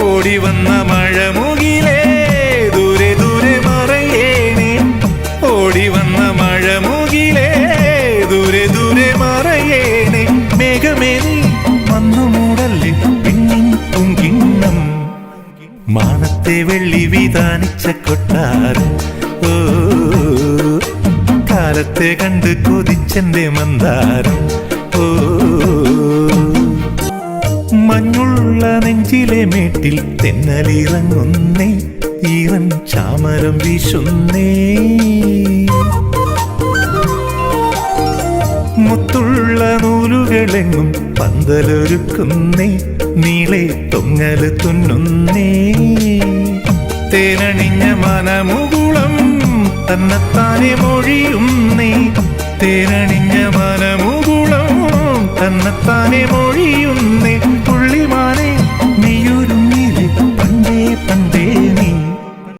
ഓടി വന്ന മഴമുകിലേ ദൂരെ ദൂരെ മറയേണേ ഓടി വന്ന മഴമുകിലേ ദൂരെ ദൂരെ മറയേണേ മേഘമേ നീ വന്നു മൂടല്ലേ പിന്നിൻ പൂങ്കിണ്ണം മാനത്തെ വെള്ളി വിതാനിച്ച കൊട്ടാരം ഓ കാലത്തെ കണ്ട് കൊതിച്ചെന്റെ മന്ദാരം ഓ മഞ്ഞുള്ള നെഞ്ചിലെ മേട്ടിൽ തെന്നലിറങ്ങുന്നേ ഈറൻ ചാമരം വീശുന്നേ മുത്തുള്ള നൂലുകളെങ്ങും പന്തലൊരുക്കുന്നേ നീളെ തൊങ്ങല് തുന്നുന്നേ തേനണിഞ്ഞ മനമുകുളം തന്നെത്താനെ മൊഴിയുന്നേ തേനണിഞ്ഞ മനമുകുളം തന്നെത്താനെ മൊഴിയുന്നേ